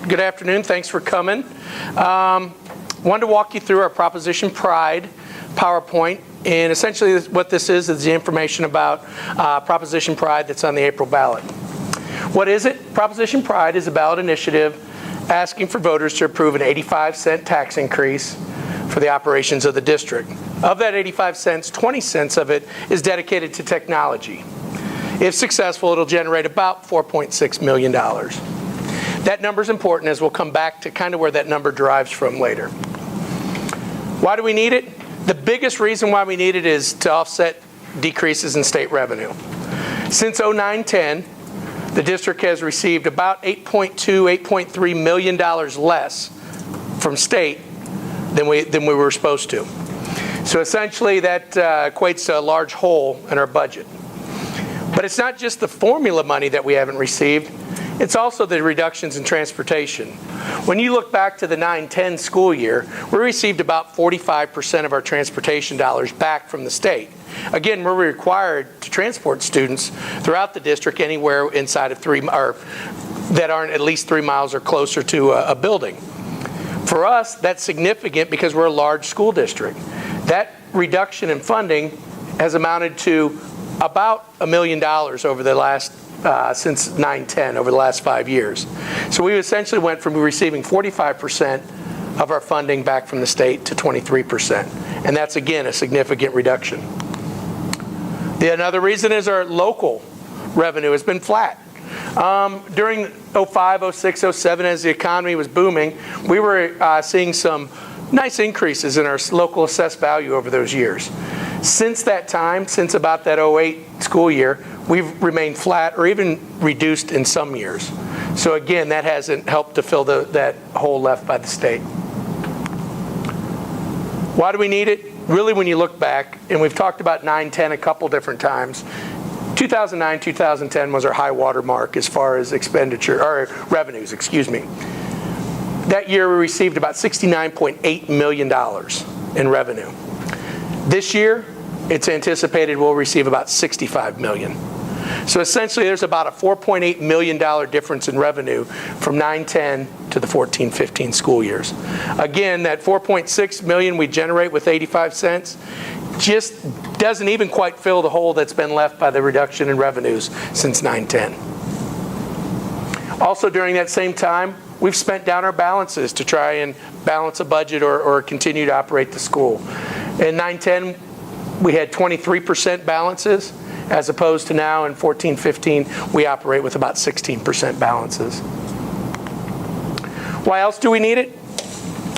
Good afternoon. Thanks for coming. Wanted to walk you through our Proposition Pride PowerPoint. And essentially what this is the information about Proposition Pride that's on the April ballot. What is it? Proposition Pride is a ballot initiative asking for voters to approve an 85-cent tax increase for the operations of the district. Of that 85 cents, 20 cents of it is dedicated to technology. If successful, it'll generate about $4.6 million. That number is important, as we'll come back to kind of where that number derives from later. Why do we need it? The biggest reason why we need it is to offset decreases in state revenue. Since 09-10, the district has received about $8.3 million less from state than we were supposed to. So essentially that equates to a large hole in our budget. But it's not just the formula money that we haven't received, it's also the reductions in transportation. When you look back to the 9-10 school year, we received about 45% of our transportation dollars back from the state. Again, we're required to transport students throughout the district anywhere inside of that aren't at least 3 miles or closer to a building. For us, that's significant because we're a large school district. That reduction in funding has amounted to about $1 million over the last since 9-10, over the last 5 years. So we essentially went from receiving 45% of our funding back from the state to 23%. And that's, again, a significant reduction. Another reason is our local revenue has been flat. During 05, 06, 07, as the economy was booming, we were seeing some nice increases in our local assessed value over those years. Since that time, since about that 08 school year, we've remained flat or even reduced in some years. So again, that hasn't helped to fill that hole left by the state. Why do we need it? Really, when you look back, and we've talked about 9-10 a couple different times, 2009, 2010 was our high water mark as far as revenues, That year we received about $69.8 million in revenue. This year, it's anticipated we'll receive about $65 million. So essentially, there's about a $4.8 million difference in revenue from 9-10 to the 14-15 school years. Again, that $4.6 million we generate with 85 cents just doesn't even quite fill the hole that's been left by the reduction in revenues since 9-10. Also, during that same time, we've spent down our balances to try and balance a budget or continue to operate the school. In 9-10, we had 23% balances, as opposed to now in 14-15, we operate with about 16% balances. Why else do we need it?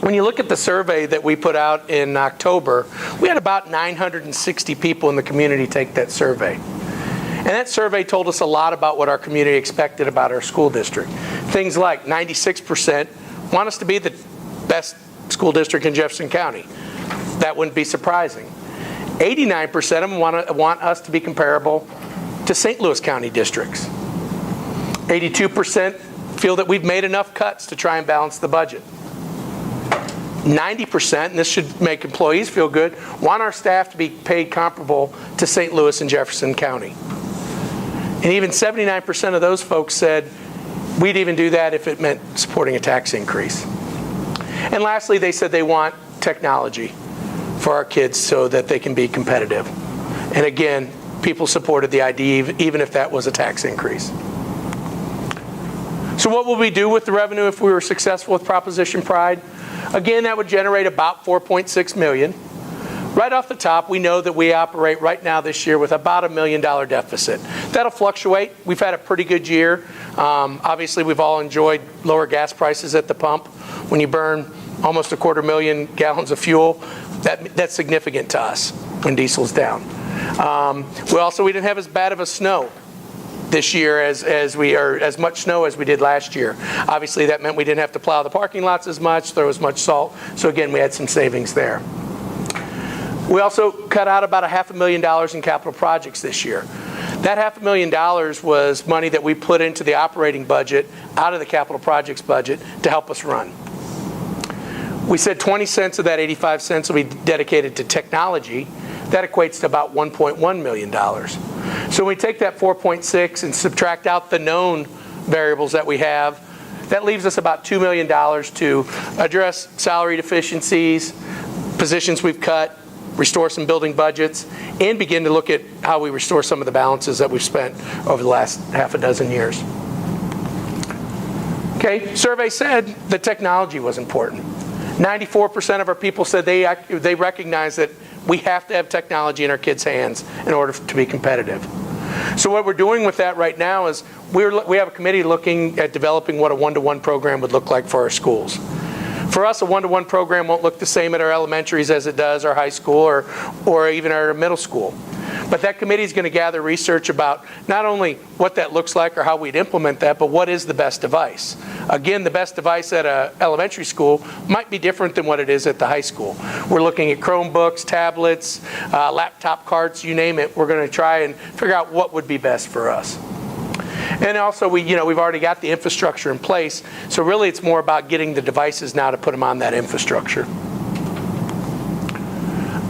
When you look at the survey that we put out in October, we had about 960 people in the community take that survey. And that survey told us a lot about what our community expected about our school district. Things like 96% want us to be the best school district in Jefferson County. That wouldn't be surprising. 89% of them want us to be comparable to St. Louis County districts. 82% feel that we've made enough cuts to try and balance the budget. 90%, and this should make employees feel good, want our staff to be paid comparable to St. Louis and Jefferson County. And even 79% of those folks said we'd even do that if it meant supporting a tax increase. And lastly, they said they want technology for our kids so that they can be competitive. And again, people supported the idea even if that was a tax increase. So what will we do with the revenue if we were successful with Proposition Pride? Again, that would generate about $4.6 million. Right off the top, we know that we operate right now this year with about $1 million deficit. That'll fluctuate. We've had a pretty good year. Obviously, we've all enjoyed lower gas prices at the pump. When you burn almost 250,000 gallons of fuel, that's significant to us when diesel's down. We didn't have as bad of a snow this year as much snow as we did last year. Obviously, that meant we didn't have to plow the parking lots as much, throw as much salt. So again, we had some savings there. We also cut out about $500,000 in capital projects this year. That $500,000 was money that we put into the operating budget out of the capital projects budget to help us run. We said 20 cents of that 85 cents will be dedicated to technology. That equates to about $1.1 million. So when we take that 4.6 and subtract out the known variables that we have, That leaves us about $2 million to address salary deficiencies, positions we've cut, restore some building budgets, and begin to look at how we restore some of the balances that we've spent over the last half a dozen years. Okay, survey said that technology was important. 94% of our people said they recognize that we have to have technology in our kids' hands in order to be competitive. So what we're doing with that right now is we have a committee looking at developing what a one-to-one program would look like for our schools. For us, a one-to-one program won't look the same at our elementaries as it does our high school or even our middle school. But that committee is going to gather research about not only what that looks like or how we'd implement that, but what is the best device. Again, the best device at an elementary school might be different than what it is at the high school. We're looking at Chromebooks, tablets, laptop carts, you name it. We're going to try and figure out what would be best for us. And also, we've already got the infrastructure in place, so really it's more about getting the devices now to put them on that infrastructure.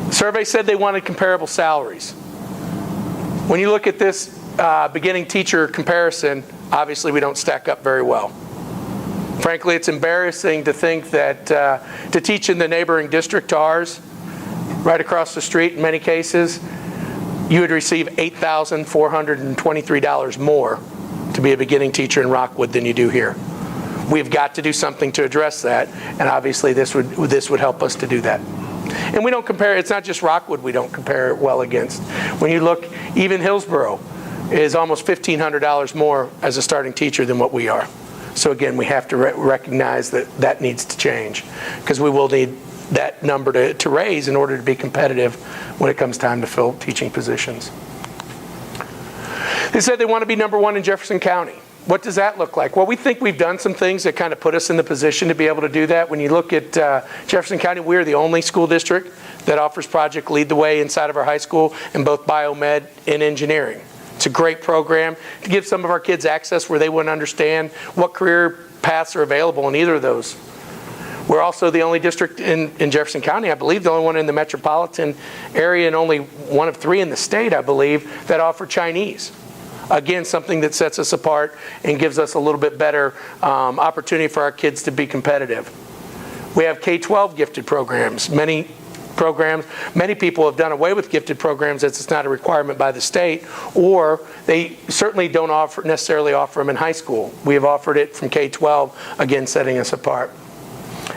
The survey said they wanted comparable salaries. When you look at this beginning teacher comparison, obviously we don't stack up very well. Frankly, it's embarrassing to think that to teach in the neighboring district to ours, right across the street in many cases, you would receive $8,423 more to be a beginning teacher in Rockwood than you do here. We've got to do something to address that, and obviously this would help us to do that. And we don't compare, it's not just Rockwood we don't compare it well against. When you look, even Hillsborough is almost $1,500 more as a starting teacher than what we are. So again, we have to recognize that needs to change, because we will need that number to raise in order to be competitive when it comes time to fill teaching positions. They said they want to be number one in Jefferson County. What does that look like? Well, we think we've done some things that kind of put us in the position to be able to do that. When you look at Jefferson County, we're the only school district that offers Project Lead the Way inside of our high school in both biomed and engineering. It's a great program to give some of our kids access where they wouldn't understand what career paths are available in either of those. We're also the only district in Jefferson County, I believe, the only one in the metropolitan area and only one of 3 in the state, I believe, that offer Chinese. Again, something that sets us apart and gives us a little bit better opportunity for our kids to be competitive. We have K-12 gifted programs. Many people have done away with gifted programs as it's not a requirement by the state, or they certainly don't necessarily offer them in high school. We have offered it from K-12, again, setting us apart.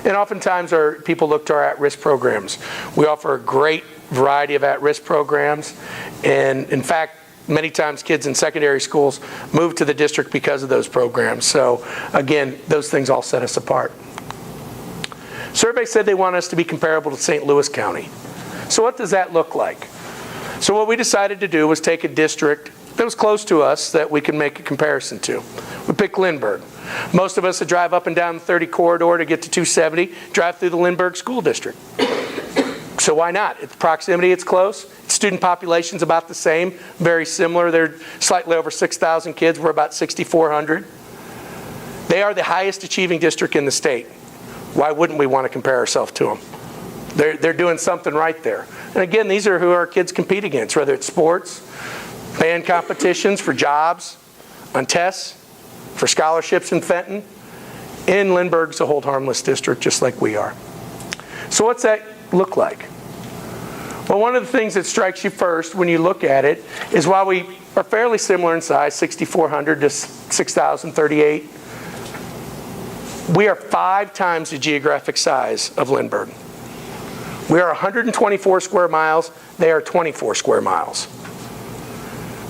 And oftentimes our people look to our at-risk programs. We offer a great variety of at-risk programs, and in fact, many times kids in secondary schools move to the district because of those programs. So again, those things all set us apart. Survey said they want us to be comparable to St. Louis County. So what does that look like? So what we decided to do was take a district that was close to us that we could make a comparison to. We picked Lindbergh. Most of us that drive up and down the 30 corridor to get to 270 drive through the Lindbergh School District. So why not? It's proximity, it's close. Student population's about the same, very similar. They're slightly over 6,000 kids. We're about 6,400. They are the highest achieving district in the state. Why wouldn't we want to compare ourselves to them? They're doing something right there. And again, these are who our kids compete against, whether it's sports, band competitions, for jobs, on tests, for scholarships in Fenton. And Lindbergh's a hold harmless district just like we are. So what's that look like? Well, one of the things that strikes you first when you look at it is while we are fairly similar in size, 6,400 to 6,038, we are 5 times the geographic size of Lindbergh. We are 124 square miles, they are 24 square miles.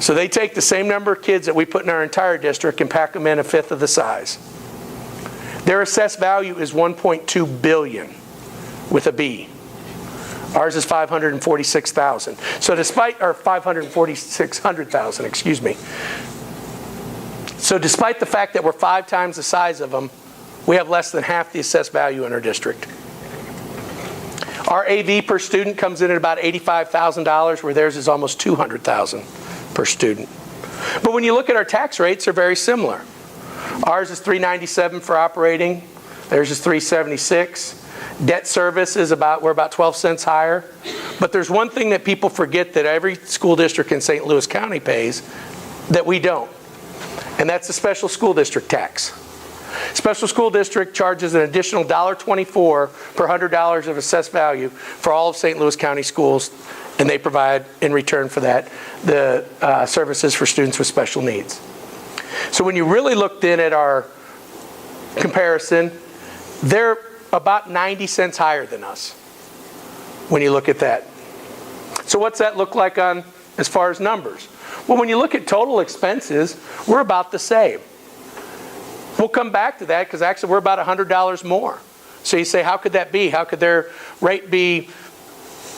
So they take the same number of kids that we put in our entire district and pack them in a fifth of the size. Their assessed value is $1.2 billion with a B. Ours is $546,000. So despite, or $546,000, excuse me. So despite the fact that we're 5 times the size of them, we have less than half the assessed value in our district. Our AV per student comes in at about $85,000, where theirs is almost $200,000 per student. But when you look at our tax rates, they're very similar. Ours is $397 for operating. Theirs is $376. Debt service is we're about 12 cents higher. But there's one thing that people forget that every school district in St. Louis County pays that we don't. And that's the special school district tax. Special School District charges an additional $1.24 per $100 of assessed value for all of St. Louis County schools, and they provide, in return for that, the services for students with special needs. So when you really looked in at our comparison, they're about 90 cents higher than us when you look at that. So what's that look like on as far as numbers? Well, when you look at total expenses, we're about the same. We'll come back to that because actually we're about $100 more. So you say, how could that be? How could their rate be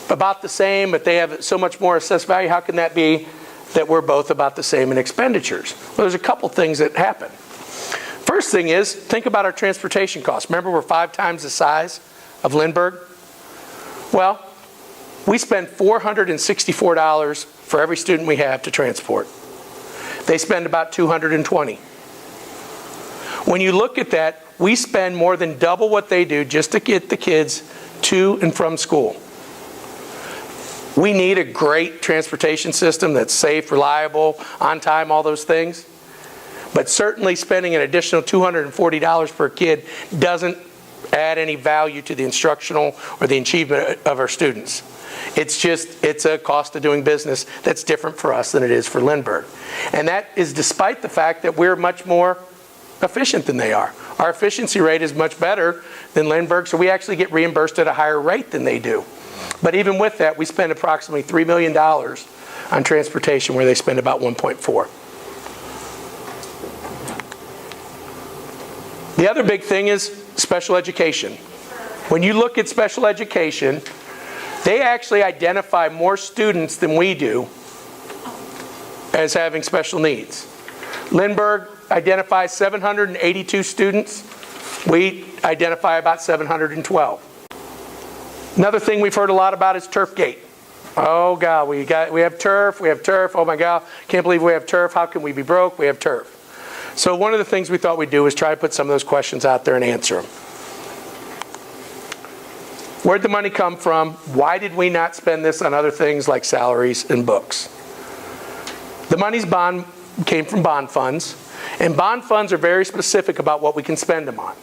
about the same, but they have so much more assessed value? How can that be that we're both about the same in expenditures? Well, there's a couple things that happen. First thing is, think about our transportation costs. Remember, we're 5 times the size of Lindbergh? Well, we spend $464 for every student we have to transport. They spend about $220. When you look at that, we spend more than double what they do just to get the kids to and from school. We need a great transportation system that's safe, reliable, on time, all those things. But certainly spending an additional $240 per kid doesn't add any value to the instructional or the achievement of our students. It's a cost of doing business that's different for us than it is for Lindbergh. And that is despite the fact that we're much more efficient than they are. Our efficiency rate is much better than Lindbergh, so we actually get reimbursed at a higher rate than they do. But even with that, we spend approximately $3 million on transportation, where they spend about 1.4. The other big thing is special education. When you look at special education, they actually identify more students than we do as having special needs. Lindbergh identifies 782 students. We identify about 712. Another thing we've heard a lot about is Turfgate. Oh God, we have turf, oh my God, can't believe we have turf, how can we be broke? We have turf. So one of the things we thought we'd do is try to put some of those questions out there and answer them. Where'd the money come from? Why did we not spend this on other things like salaries and books? The money's came from bond funds, and bond funds are very specific about what we can spend them on.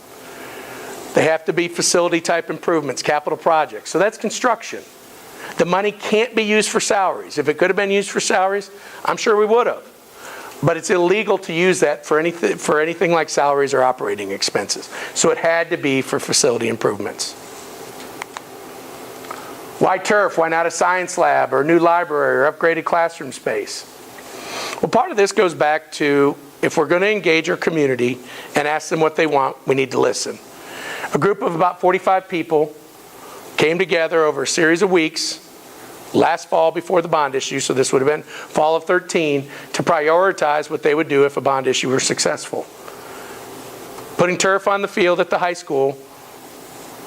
They have to be facility type improvements, capital projects. So that's construction. The money can't be used for salaries. If it could have been used for salaries, I'm sure we would have. But it's illegal to use that for anything like salaries or operating expenses. So it had to be for facility improvements. Why turf? Why not a science lab or a new library or upgraded classroom space? Well, part of this goes back to, if we're going to engage our community and ask them what they want, we need to listen. A group of about 45 people came together over a series of weeks last fall before the bond issue, so this would have been fall of 13, to prioritize what they would do if a bond issue were successful. Putting turf on the field at the high school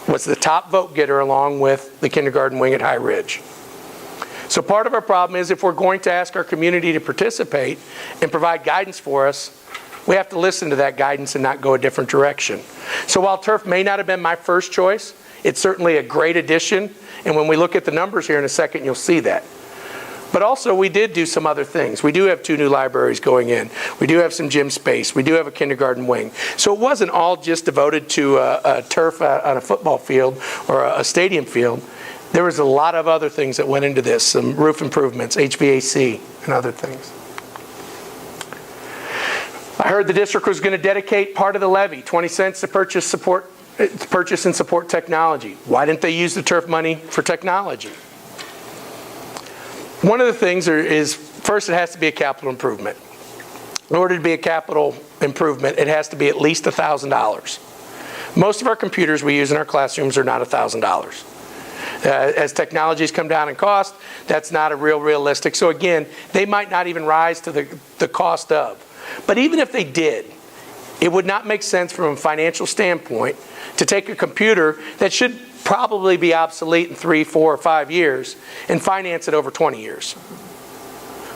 was the top vote getter, along with the kindergarten wing at High Ridge. So part of our problem is, if we're going to ask our community to participate and provide guidance for us, we have to listen to that guidance and not go a different direction. So while turf may not have been my first choice, it's certainly a great addition. And when we look at the numbers here in a second, you'll see that. But also, we did do some other things. We do have 2 new libraries going in. We do have some gym space. We do have a kindergarten wing. So it wasn't all just devoted to a turf on a football field or a stadium field. There was a lot of other things that went into this, some roof improvements, HVAC, and other things. I heard the district was going to dedicate part of the levy, 20 cents, to purchase and support technology. Why didn't they use the turf money for technology? One of the things is, first, it has to be a capital improvement. In order to be a capital improvement, it has to be at least $1,000. Most of our computers we use in our classrooms are not $1,000. As technologies come down in cost, that's not a realistic. So again, they might not even rise to the cost of. But even if they did, it would not make sense from a financial standpoint to take a computer that should probably be obsolete in 3, 4, or 5 years and finance it over 20 years.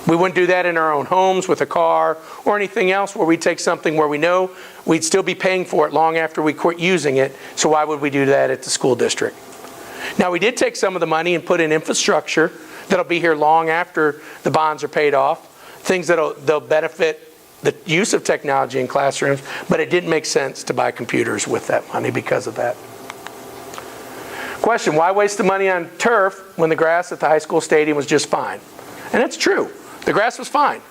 We wouldn't do that in our own homes with a car or anything else, where we'd take something where we know we'd still be paying for it long after we quit using it. So why would we do that at the school district? Now, we did take some of the money and put in infrastructure that'll be here long after the bonds are paid off, things they'll benefit the use of technology in classrooms, but it didn't make sense to buy computers with that money because of that. Question, why waste the money on turf when the grass at the high school stadium was just fine? And it's true. The grass was fine.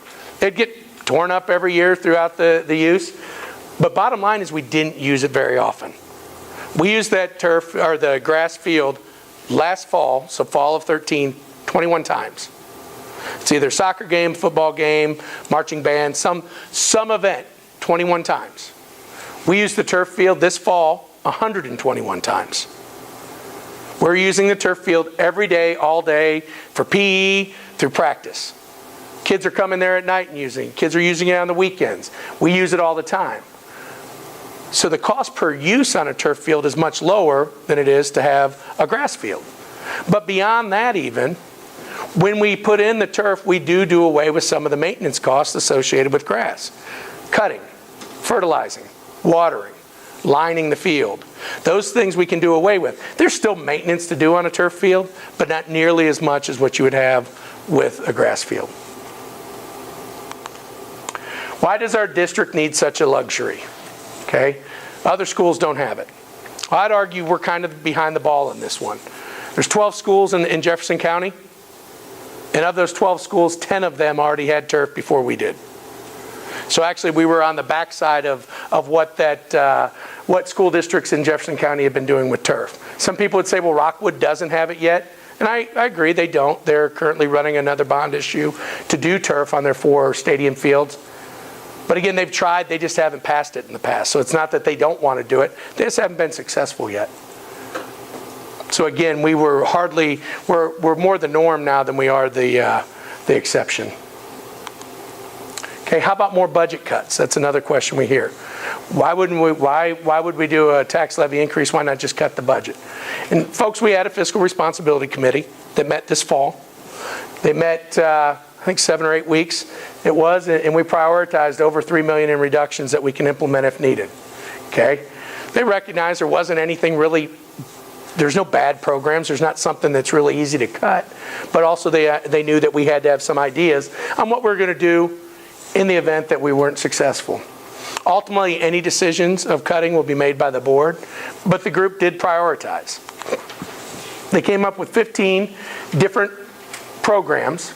It'd get torn up every year throughout the use. But bottom line is we didn't use it very often. We used that turf, or the grass field, last fall, so fall of 13, 21 times. It's either soccer game, football game, marching band, some event, 21 times. We used the turf field this fall 121 times. We're using the turf field every day, all day, for PE, through practice. Kids are coming there at night and using it. Kids are using it on the weekends. We use it all the time. So the cost per use on a turf field is much lower than it is to have a grass field. But beyond that even, when we put in the turf, we do away with some of the maintenance costs associated with grass. Cutting, fertilizing, watering, lining the field. Those things we can do away with. There's still maintenance to do on a turf field, but not nearly as much as what you would have with a grass field. Why does our district need such a luxury? Okay, other schools don't have it. I'd argue we're kind of behind the ball in this one. There's 12 schools in Jefferson County, and of those 12 schools, 10 of them already had turf before we did. So actually we were on the backside of what school districts in Jefferson County have been doing with turf. Some people would say, well, Rockwood doesn't have it yet. And I agree, they don't. They're currently running another bond issue to do turf on their 4 stadium fields. But again, they've tried, they just haven't passed it in the past. So it's not that they don't want to do it, they just haven't been successful yet. So again, we're more the norm now than we are the exception. Okay, how about more budget cuts? That's another question we hear. Why would we do a tax levy increase? Why not just cut the budget? And folks, we had a fiscal responsibility committee that met this fall. They met, I think 7 or 8 weeks it was, and we prioritized over $3 million in reductions that we can implement if needed. Okay, they recognized there wasn't anything really. There's no bad programs. There's not something that's really easy to cut, but also they knew that we had to have some ideas on what we're going to do in the event that we weren't successful. Ultimately, any decisions of cutting will be made by the board, but the group did prioritize. They came up with 15 different programs.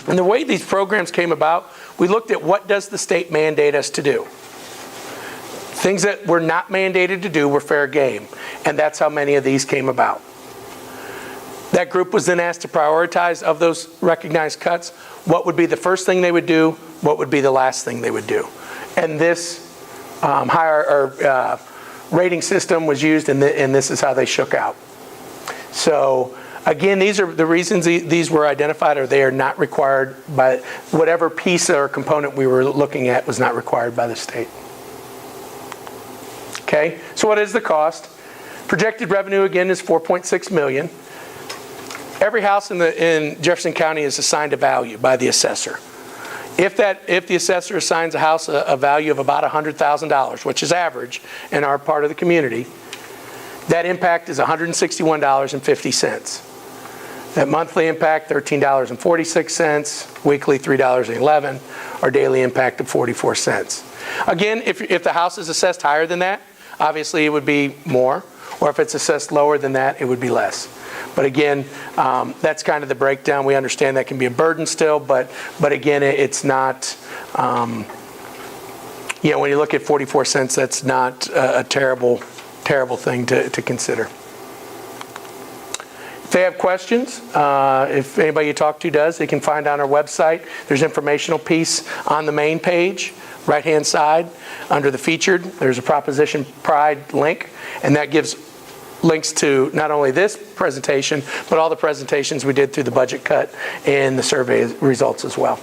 And the way these programs came about, we looked at what does the state mandate us to do. Things that we're not mandated to do were fair game, and that's how many of these came about. That group was then asked to prioritize of those recognized cuts, what would be the first thing they would do, what would be the last thing they would do. And this rating system was used, and this is how they shook out. So again, these are the reasons these were identified, or they are not required by whatever piece or component we were looking at was not required by the state. Okay, so what is the cost? Projected revenue again is $4.6 million. Every house in Jefferson County is assigned a value by the assessor. If the assessor assigns a house a value of about $100,000, which is average in our part of the community, that impact is $161.50. That monthly impact, $13.46, weekly $3.11, or daily impact of 44 cents. Again, if the house is assessed higher than that, obviously it would be more, or if it's assessed lower than that, it would be less. But again, that's kind of the breakdown. We understand that can be a burden still, but again, it's not, when you look at 44 cents, that's not a terrible thing to consider. If they have questions, if anybody you talk to does, they can find on our website. There's an informational piece on the main page, right-hand side, under the featured. There's a Proposition Pride link, and that gives links to not only this presentation, but all the presentations we did through the budget cut and the survey results as well.